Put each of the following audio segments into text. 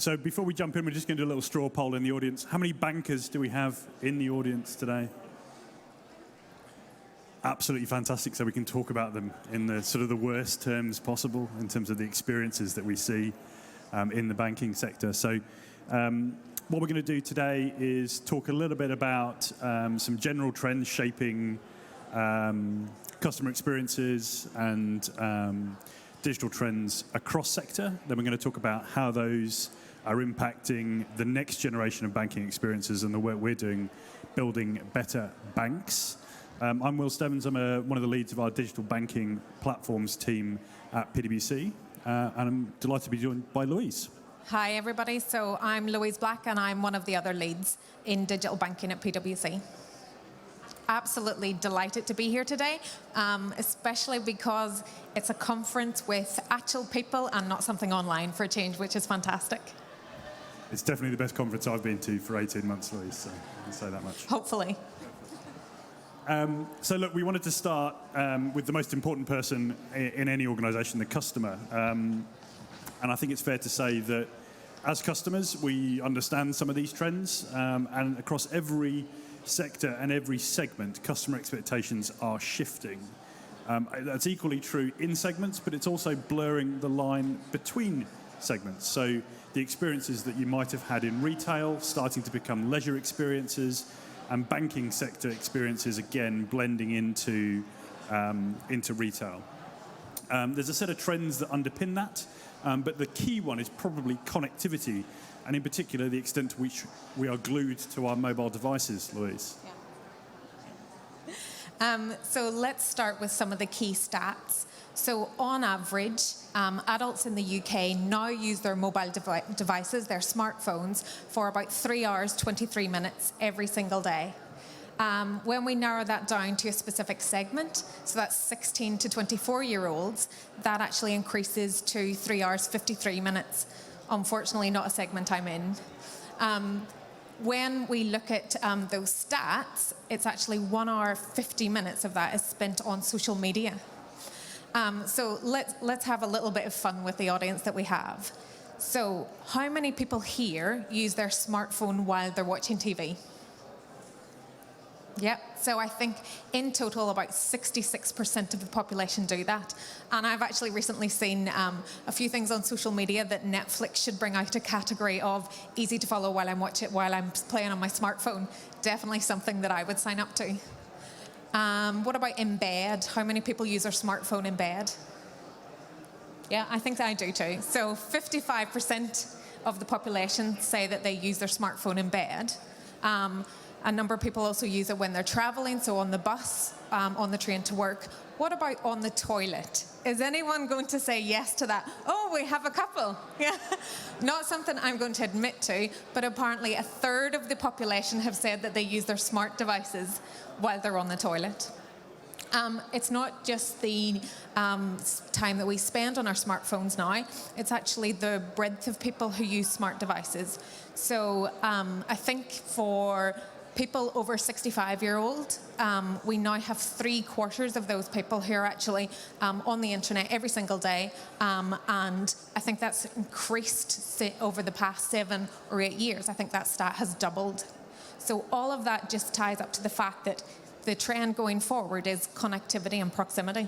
So before we jump in, we're just going to do a little straw poll in the audience. How many bankers do we have in the audience today? Absolutely fantastic. So we can talk about them in the sort of the worst terms possible in terms of the experiences that we see in the banking sector. So what we're going to do today is talk a little bit about some general trends shaping customer experiences and digital trends across sector. Then we're going to talk about how those are impacting the next generation of banking experiences and the work we're doing building better banks. I'm Will Stevens. I'm one of the leads of our digital banking platforms team at PwC, and I'm delighted to be joined by Louise. Hi, everybody. So I'm Louise Black, and I'm one of the other leads in digital banking at PwC. Absolutely delighted to be here today, especially because it's a conference with actual people and not something online for a change, which is fantastic. It's definitely the best conference I've been to for 18 months, Louise, so I can say that much. Hopefully. So look, we wanted to start with the most important person in any organisation, the customer. And I think it's fair to say that as customers, we understand some of these trends, and across every sector and every segment, customer expectations are shifting. That's equally true in segments, but it's also blurring the line between segments. So the experiences that you might have had in retail starting to become leisure experiences, and banking sector experiences again blending into retail. There's a set of trends that underpin that, but the key one is probably connectivity, and in particular the extent to which we are glued to our mobile devices, Louise. Yeah. So let's start with some of the key stats. So on average, adults in the UK now use their mobile devices, their smartphones, for about 3 hours, 23 minutes every single day. When we narrow that down to a specific segment, so that's 16 to 24-year-olds, that actually increases to 3 hours, 53 minutes. Unfortunately, not a segment I'm in. When we look at those stats, it's actually 1 hour, 50 minutes of that is spent on social media. So let's have a little bit of fun with the audience that we have. So how many people here use their smartphone while they're watching TV? Yep, so I think in total about 66% of the population do that. And I've actually recently seen a few things on social media that Netflix should bring out a category of easy to follow while I'm playing on my smartphone. Definitely something that I would sign up to. What about in bed? How many people use their smartphone in bed? Yeah, I think I do too. So 55% of the population say that they use their smartphone in bed. A number of people also use it when they're traveling, so on the bus, on the train to work. What about on the toilet? Is anyone going to say yes to that? Oh, we have a couple. Yeah. Not something I'm going to admit to, but apparently a third of the population have said that they use their smart devices while they're on the toilet. It's not just the time that we spend on our smartphones now, it's actually the breadth of people who use smart devices. So I think for people over 65-year-old, we now have 3/4 of those people who are actually on the internet every single day, and I think that's increased over the past 7 or 8 years. I think that stat has doubled. So all of that just ties up to the fact that the trend going forward is connectivity and proximity.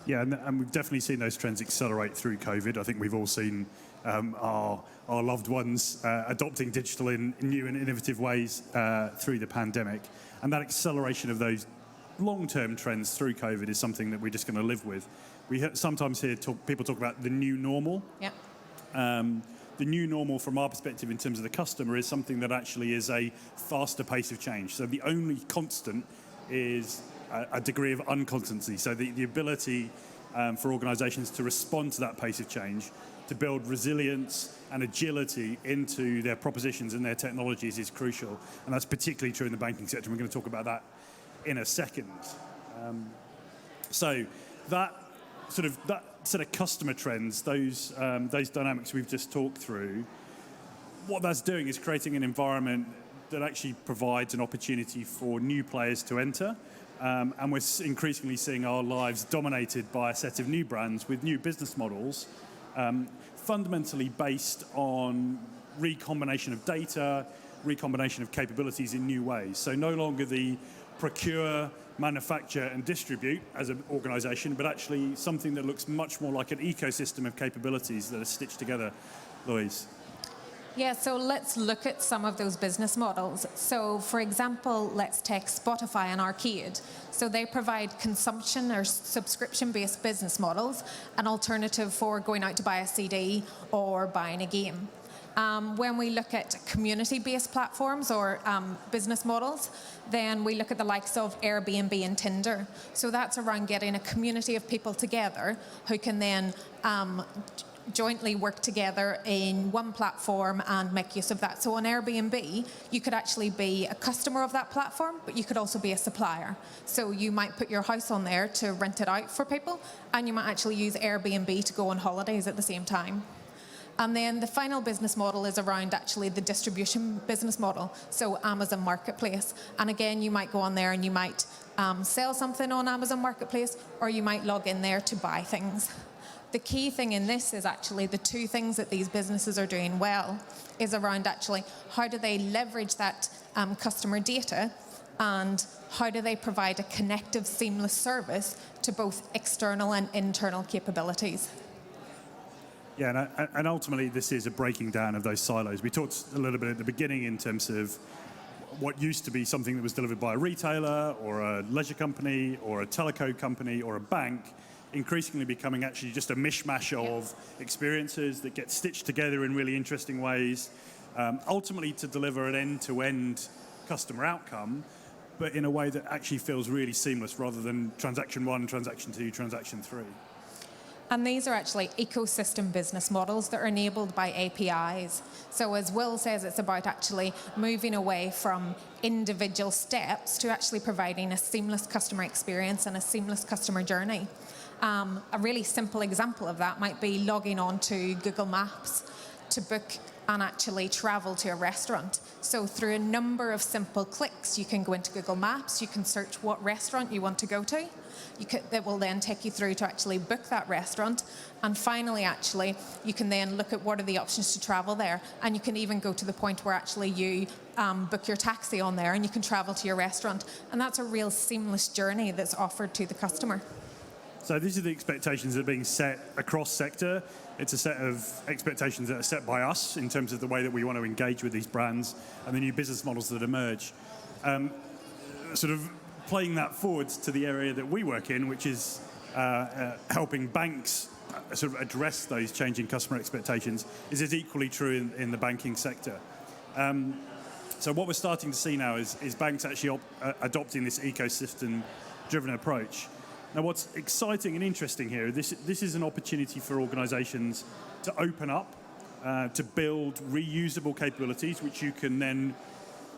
Yeah, and we've definitely seen those trends accelerate through COVID. I think we've all seen our loved ones adopting digital in new and innovative ways through the pandemic. And that acceleration of those long-term trends through COVID is something that we're just going to live with. We sometimes hear people talk about the new normal. Yep. The new normal from our perspective in terms of the customer is something that actually is a faster pace of change. So the only constant is a degree of unconstancy. So the ability for organisations to respond to that pace of change, to build resilience and agility into their propositions and their technologies is crucial. And that's particularly true in the banking sector. We're going to talk about that in a second. So that set of customer trends, those dynamics we've just talked through, what that's doing is creating an environment that actually provides an opportunity for new players to enter. And we're increasingly seeing our lives dominated by a set of new brands with new business models, fundamentally based on recombination of data, recombination of capabilities in new ways. So no longer the procure, manufacture and distribute as an organization, but actually something that looks much more like an ecosystem of capabilities that are stitched together. Louise. Yeah, so let's look at some of those business models. So for example, let's take Spotify and Arcade. So they provide consumption or subscription-based business models, an alternative for going out to buy a CD or buying a game. When we look at community-based platforms or business models, then we look at the likes of Airbnb and Tinder. So that's around getting a community of people together who can then jointly work together in one platform and make use of that. So on Airbnb, you could actually be a customer of that platform, but you could also be a supplier. So you might put your house on there to rent it out for people, and you might actually use Airbnb to go on holidays at the same time. And then the final business model is around actually the distribution business model, so Amazon Marketplace. And again, you might go on there and you might sell something on Amazon Marketplace, or you might log in there to buy things. The key thing in this is actually the two things that these businesses are doing well is around actually how do they leverage that customer data, and how do they provide a connective, seamless service to both external and internal capabilities. Yeah, and ultimately this is a breaking down of those silos. We talked a little bit at the beginning in terms of what used to be something that was delivered by a retailer or a leisure company or a teleco company or a bank, increasingly becoming actually just a mishmash of experiences that get stitched together in really interesting ways, ultimately to deliver an end-to-end customer outcome, but in a way that actually feels really seamless rather than transaction 1, transaction 2, transaction 3. And these are actually ecosystem business models that are enabled by APIs. So as Will says, it's about actually moving away from individual steps to actually providing a seamless customer experience and a seamless customer journey. A really simple example of that might be logging on to Google Maps to book and actually travel to a restaurant. So through a number of simple clicks, you can go into Google Maps, you can search what restaurant you want to go to. That will then take you through to actually book that restaurant. And finally, actually, you can then look at what are the options to travel there. And you can even go to the point where actually you book your taxi on there and you can travel to your restaurant. And that's a real seamless journey that's offered to the customer. So these are the expectations that are being set across sector. It's a set of expectations that are set by us in terms of the way that we want to engage with these brands and the new business models that emerge. Sort of playing that forward to the area that we work in, which is helping banks sort of address those changing customer expectations, is equally true in the banking sector. So what we're starting to see now is banks actually adopting this ecosystem-driven approach. Now, what's exciting and interesting here, this is an opportunity for organizations to open up, to build reusable capabilities, which you can then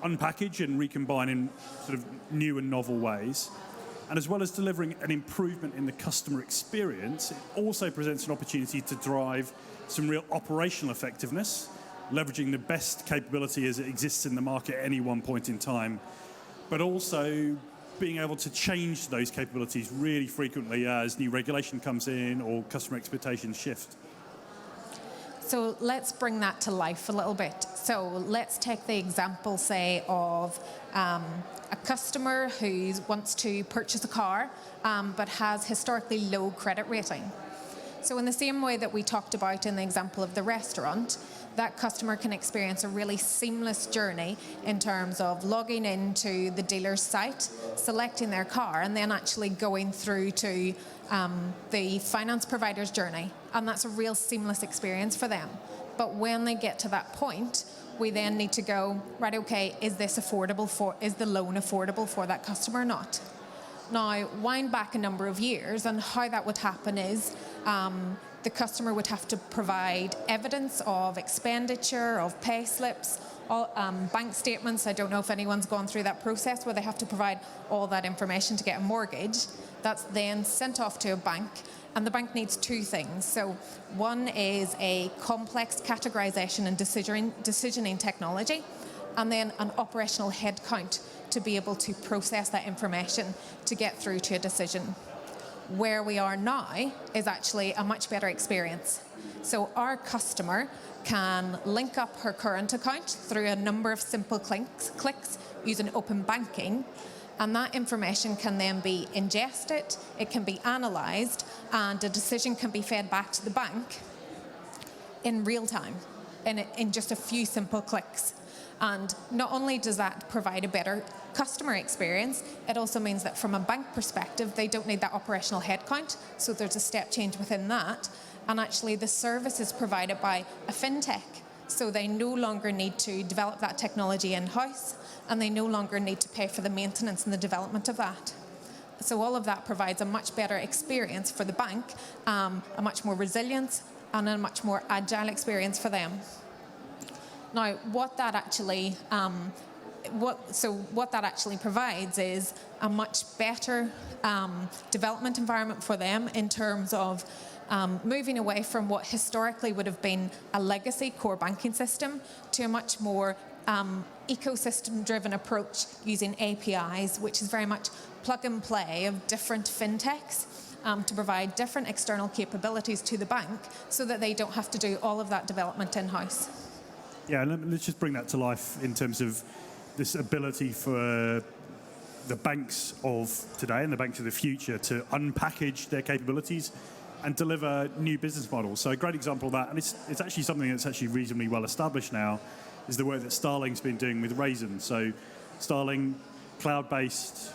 unpackage and recombine in sort of new and novel ways. And as well as delivering an improvement in the customer experience, it also presents an opportunity to drive some real operational effectiveness, leveraging the best capability as it exists in the market at any one point in time, but also being able to change those capabilities really frequently as new regulation comes in or customer expectations shift. So let's bring that to life a little bit. So let's take the example, say, of a customer who wants to purchase a car but has historically low credit rating. So in the same way that we talked about in the example of the restaurant, that customer can experience a really seamless journey in terms of logging into the dealer's site, selecting their car, and then actually going through to the finance provider's journey. And that's a real seamless experience for them. But when they get to that point, we then need to go, right, okay, is the loan affordable for that customer or not? Now, wind back a number of years, and how that would happen is the customer would have to provide evidence of expenditure, of pay slips, bank statements. I don't know if anyone's gone through that process where they have to provide all that information to get a mortgage. That's then sent off to a bank, and the bank needs two things. So one is a complex categorization and decisioning technology, and then an operational headcount to be able to process that information to get through to a decision. where we are now is actually a much better experience. So our customer can link up her current account through a number of simple clicks using open banking, and that information can then be ingested, it can be analysed, and a decision can be fed back to the bank in real time, in just a few simple clicks. And not only does that provide a better customer experience, it also means that from a bank perspective, they don't need that operational headcount, so there's a step change within that. And actually the service is provided by a fintech, so they no longer need to develop that technology in-house, and they no longer need to pay for the maintenance and the development of that. So all of that provides a much better experience for the bank, a much more resilient and a much more agile experience for them. Now, what that actually provides is a much better development environment for them in terms of moving away from what historically would have been a legacy core banking system to a much more ecosystem-driven approach using APIs, which is very much plug and play of different fintechs to provide different external capabilities to the bank so that they don't have to do all of that development in-house. Yeah, and let's just bring that to life in terms of this ability for the banks of today and the banks of the future to unpackage their capabilities and deliver new business models. So a great example of that, and it's actually something that's actually reasonably well established now, is the work that Starling's been doing with Raisin. So Starling, cloud-based,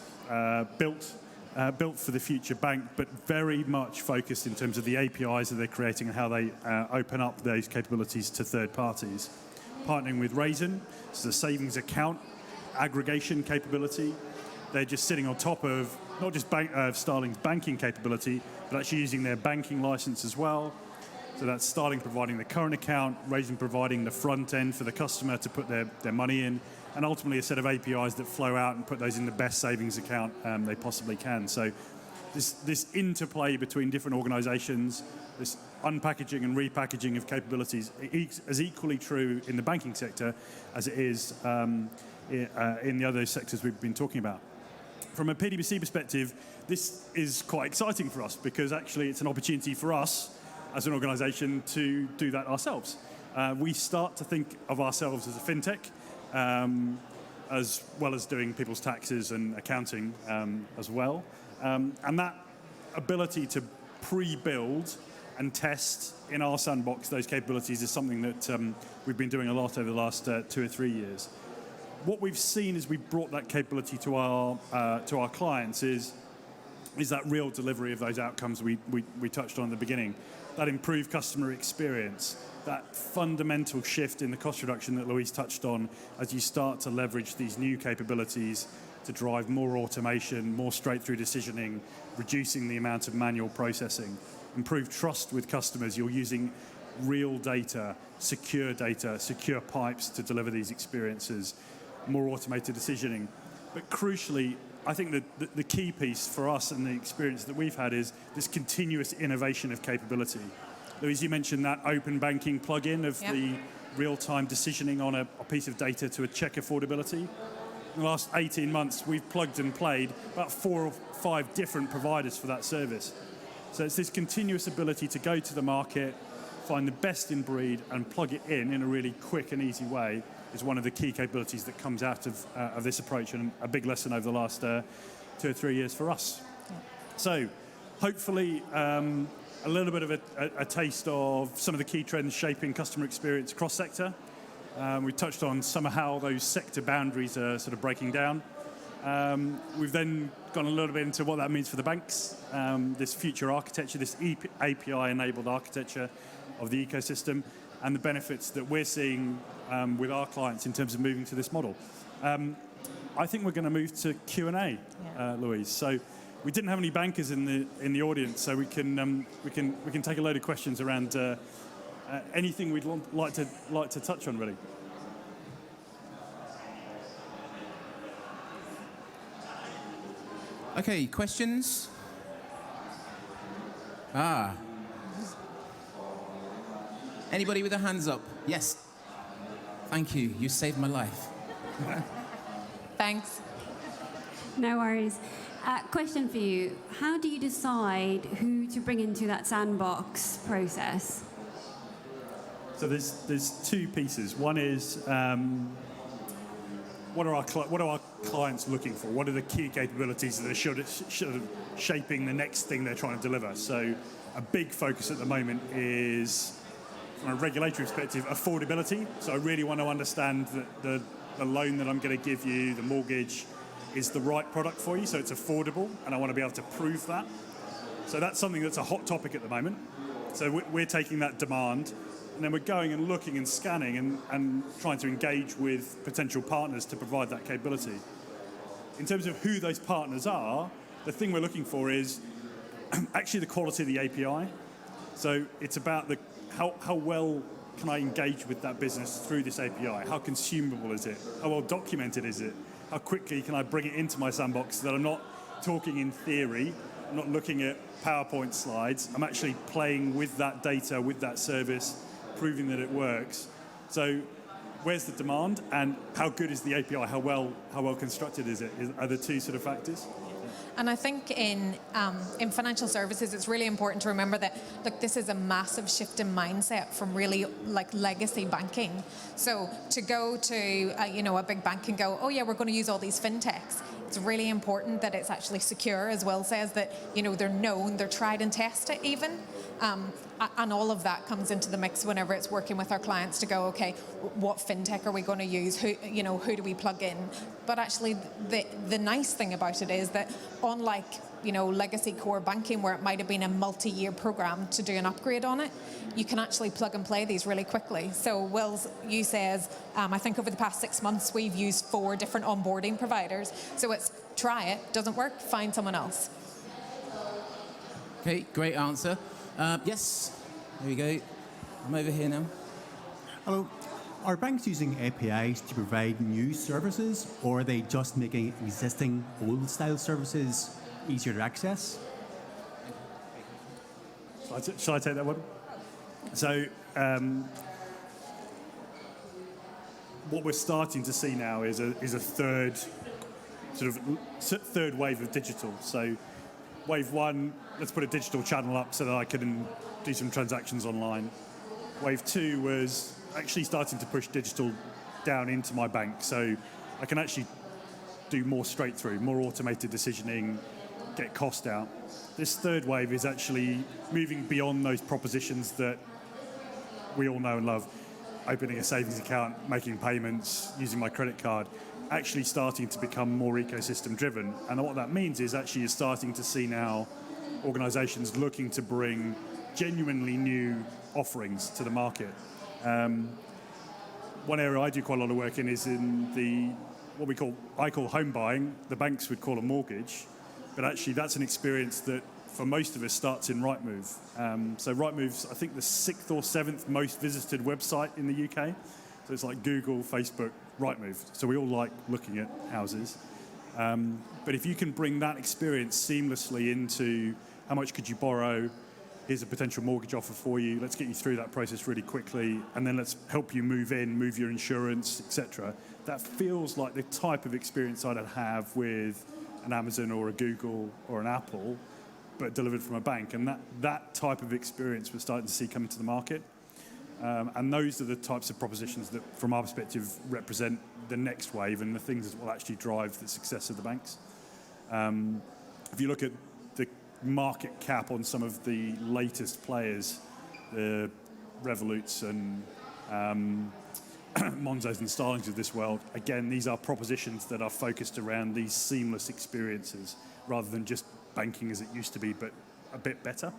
built for the future bank, but very much focused in terms of the APIs that they're creating and how they open up those capabilities to third parties. Partnering with Raisin, this is a savings account aggregation capability. They're just sitting on top of not just Starling's banking capability, but actually using their banking license as well. So that's Starling providing the current account, Raisin providing the front end for the customer to put their money in, and ultimately a set of APIs that flow out and put those in the best savings account they possibly can. So this interplay between different organizations, this unpackaging and repackaging of capabilities is equally true in the banking sector as it is in the other sectors we've been talking about. From a PwC perspective, this is quite exciting for us because actually it's an opportunity for us as an organization to do that ourselves. We start to think of ourselves as a fintech, as well as doing people's taxes and accounting as well. And that ability to pre-build and test in our sandbox those capabilities is something that we've been doing a lot over the last 2 or 3 years. What we've seen as we've brought that capability to our clients is that real delivery of those outcomes we touched on at the beginning, that improved customer experience, that fundamental shift in the cost reduction that Louise touched on as you start to leverage these new capabilities to drive more automation, more straight-through decisioning, reducing the amount of manual processing, improve trust with customers. You're using real data, secure pipes to deliver these experiences, more automated decisioning. But crucially, I think that the key piece for us and the experience that we've had is this continuous innovation of capability. Louise, you mentioned that open banking plugin of the real-time decisioning on a piece of data to check affordability. In the last 18 months, we've plugged and played about 4 or 5 different providers for that service. So it's this continuous ability to go to the market, find the best in breed, and plug it in a really quick and easy way is one of the key capabilities that comes out of this approach, and a big lesson over the last 2 or 3 years for us. Yeah. So hopefully a little bit of a taste of some of the key trends shaping customer experience across sector. We touched on some of how those sector boundaries are sort of breaking down. We've then gone a little bit into what that means for the banks, this future architecture, this API-enabled architecture of the ecosystem, and the benefits that we're seeing with our clients in terms of moving to this model. I think we're going to move to Q&A, Louise. So we didn't have any bankers in the audience, so we can take a load of questions around anything we'd like to touch on, really. Okay, questions? Anybody with their hands up? Yes. Thank you. You saved my life. Thanks. No worries. Question for you. How do you decide who to bring into that sandbox process? So there's two pieces. One is what are our clients looking for? What are the key capabilities that are sort of shaping the next thing they're trying to deliver? So a big focus at the moment is, from a regulatory perspective, affordability. So I really want to understand that the loan that I'm going to give you, the mortgage, is the right product for you, so it's affordable, and I want to be able to prove that. So that's something that's a hot topic at the moment. So we're taking that demand, and then we're going and looking and scanning and trying to engage with potential partners to provide that capability. In terms of who those partners are, the thing we're looking for is actually the quality of the API. So it's about how well can I engage with that business through this API? How consumable is it? How well documented is it? How quickly can I bring it into my sandbox so that I'm not talking in theory, I'm not looking at PowerPoint slides, I'm actually playing with that data, with that service, proving that it works. So where's the demand and how good is the API? How well constructed is it? Are the two sort of factors? And I think in financial services, it's really important to remember that, look, this is a massive shift in mindset from really like legacy banking. So to go to a big bank and go, oh yeah, we're going to use all these fintechs. It's really important that it's actually secure, as Will says, that they're known, they're tried and tested even. And all of that comes into the mix whenever it's working with our clients to go, okay, what fintech are we going to use? Who do we plug in? But actually, the nice thing about it is that unlike legacy core banking, where it might have been a multi-year program to do an upgrade on it, you can actually plug and play these really quickly. So you says, I think over the past 6 months we've used 4 different onboarding providers. So it's try it, doesn't work, find someone else. Okay, great answer. Yes, there we go. I'm over here now. Hello. Are banks using APIs to provide new services, or are they just making existing old-style services easier to access? Shall I take that one? So what we're starting to see now is a third wave of digital. So wave one, let's put a digital channel up so that I can do some transactions online. Wave two was actually starting to push digital down into my bank, so I can actually do more straight through, more automated decisioning, get cost out. This third wave is actually moving beyond those propositions that we all know and love. Opening a savings account, making payments, using my credit card, actually starting to become more ecosystem driven. And what that means is actually you're starting to see now organizations looking to bring genuinely new offerings to the market. One area I do quite a lot of work in is in what I call home buying. The banks would call a mortgage, but actually that's an experience that for most of us starts in Rightmove. So Rightmove's, I think, the 6th or 7th most visited website in the UK. So it's like Google, Facebook, Rightmove. So we all like looking at houses. But if you can bring that experience seamlessly into how much could you borrow, here's a potential mortgage offer for you, let's get you through that process really quickly, and then let's help you move your insurance, etc. That feels like the type of experience I'd have with an Amazon or a Google or an Apple, but delivered from a bank. And that type of experience we're starting to see come into the market. And those are the types of propositions that, from our perspective, represent the next wave and the things that will actually drive the success of the banks. If you look at the market cap on some of the latest players, the Revoluts and Monzos and Starlings of this world, again, these are propositions that are focused around these seamless experiences rather than just banking as it used to be, but a bit better.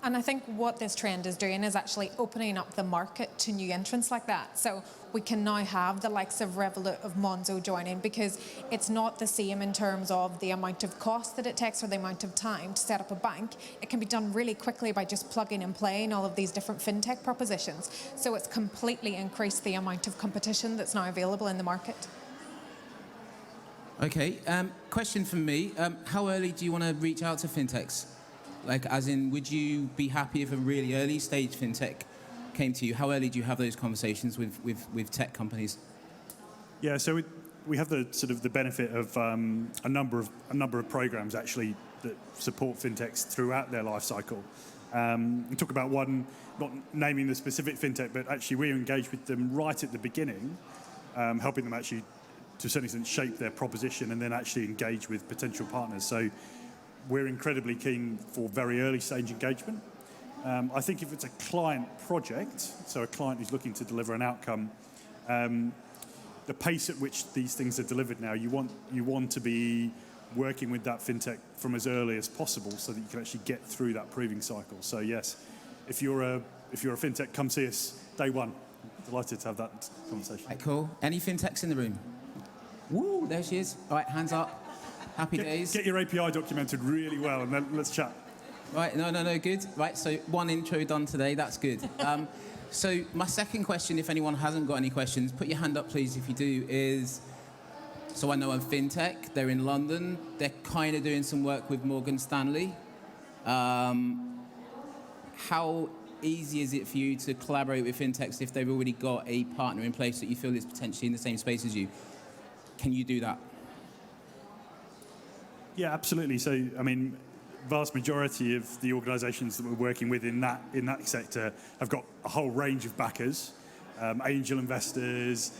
And I think what this trend is doing is actually opening up the market to new entrants like that. So we can now have the likes of Revolut, of Monzo joining, because it's not the same in terms of the amount of cost that it takes or the amount of time to set up a bank. It can be done really quickly by just plugging and playing all of these different fintech propositions. So it's completely increased the amount of competition that's now available in the market. Okay, question from me. How early do you want to reach out to fintechs? Like, as in, would you be happy if a really early stage fintech came to you? How early do you have those conversations with tech companies? Yeah, so we have the sort of the benefit of a number of programs actually that support fintechs throughout their life cycle. We talk about one, not naming the specific fintech, but actually we engage with them right at the beginning, helping them actually to a certain extent shape their proposition and then actually engage with potential partners. So we're incredibly keen for very early stage engagement. I think if it's a client project, so a client who's looking to deliver an outcome, the pace at which these things are delivered now, you want to be working with that fintech from as early as possible so that you can actually get through that proving cycle. So yes, if you're a fintech, come see us day one. Delighted to have that conversation. Right, cool. Any fintechs in the room? Woo, there she is. All right, hands up. Happy days. Get your API documented really well, and then let's chat. Right, no, good. Right, so one intro done today, that's good. So my second question, if anyone hasn't got any questions, put your hand up please if you do, is, so I know I'm fintech, they're in London, they're kind of doing some work with Morgan Stanley. How easy is it for you to collaborate with fintechs if they've already got a partner in place that you feel is potentially in the same space as you? Can you do that? Yeah, absolutely. So, I mean, vast majority of the organisations that we're working with in that sector have got a whole range of backers, angel investors,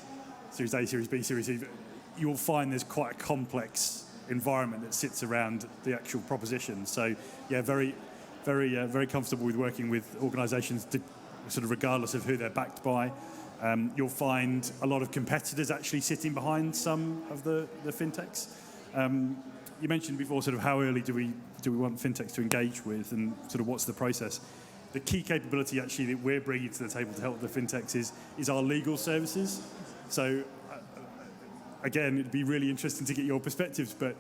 Series A, Series B, Series C. You'll find there's quite a complex environment that sits around the actual proposition. So, yeah, very comfortable with working with organisations, sort of regardless of who they're backed by. You'll find a lot of competitors actually sitting behind some of the fintechs. You mentioned before sort of how early do we want fintechs to engage with, and sort of what's the process. The key capability actually that we're bringing to the table to help the fintechs is our legal services. So again, it'd be really interesting to get your perspectives, but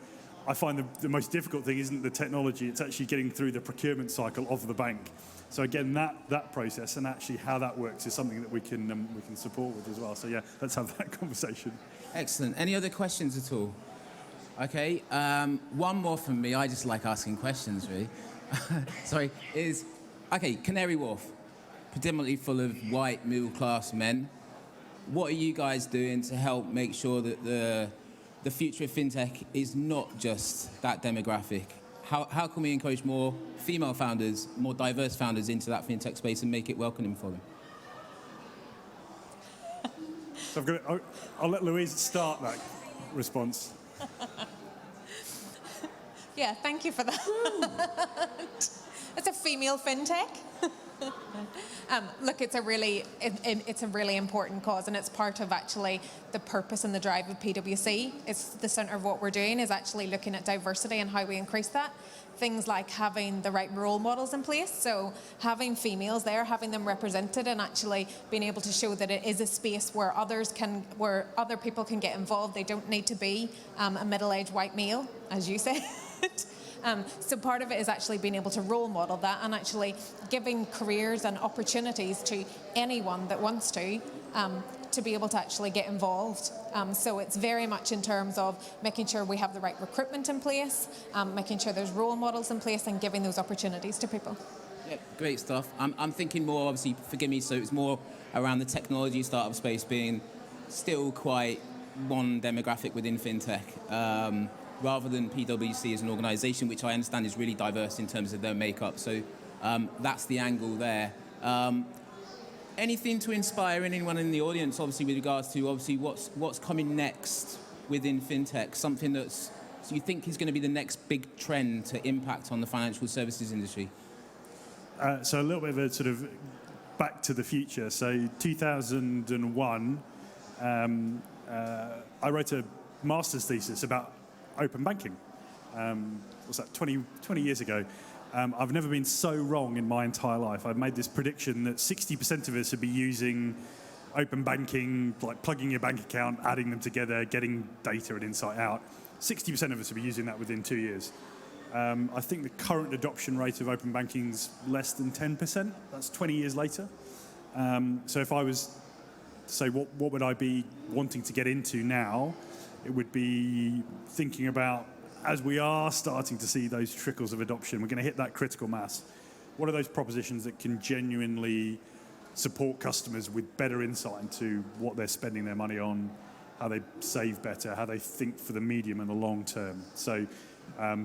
I find the most difficult thing isn't the technology, it's actually getting through the procurement cycle of the bank. So again, that process and actually how that works is something that we can support with as well. So yeah, let's have that conversation. Excellent. Any other questions at all? Okay, one more from me. I just like asking questions, really. Sorry, Canary Wharf, predominantly full of white middle-class men. What are you guys doing to help make sure that the future of fintech is not just that demographic? How can we encourage more female founders, more diverse founders into that fintech space and make it welcoming for them? So I'll let Louise start that response. Yeah, thank you for that. It's a female fintech. Look, it's a really important cause, and it's part of actually the purpose and the drive of PwC. It's the centre of what we're doing is actually looking at diversity and how we increase that. Things like having the right role models in place, so having females there, having them represented, and actually being able to show that it is a space where other people can get involved. They don't need to be a middle-aged white male, as you said. So part of it is actually being able to role model that and actually giving careers and opportunities to anyone that wants to be able to actually get involved. So it's very much in terms of making sure we have the right recruitment in place, making sure there's role models in place and giving those opportunities to people. Yeah, great stuff. I'm thinking more, obviously, forgive me, so it's more around the technology startup space being still quite one demographic within fintech. Rather than PwC as an organisation, which I understand is really diverse in terms of their makeup. So that's the angle there. Anything to inspire anyone in the audience, obviously, with regards to what's coming next within fintech, something so you think is going to be the next big trend to impact on the financial services industry? So a little bit of a sort of back to the future. So 2001, I wrote a master's thesis about open banking. What's that, 20 years ago? I've never been so wrong in my entire life. I've made this prediction that 60% of us would be using open banking, like plugging your bank account, adding them together, getting data and insight out. 60% of us would be using that within 2 years. I think the current adoption rate of open banking is less than 10%. That's 20 years later. So if I was to say what would I be wanting to get into now, it would be thinking about, as we are starting to see those trickles of adoption, we're going to hit that critical mass. What are those propositions that can genuinely support customers with better insight into what they're spending their money on, how they save better, how they think for the medium and the long term. So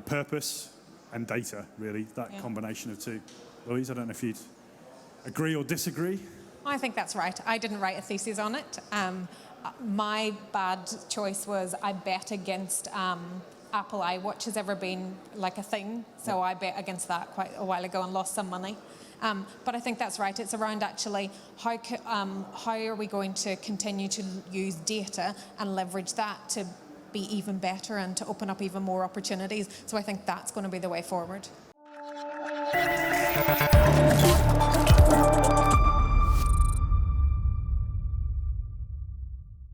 purpose and data, really, that combination of two. Louise, I don't know if you'd agree or disagree. I think that's right. I didn't write a thesis on it. My bad choice was I bet against Apple iWatch has ever been like a thing. So I bet against that quite a while ago and lost some money. But I think that's right. It's around actually how are we going to continue to use data and leverage that to be even better and to open up even more opportunities. So I think that's going to be the way forward.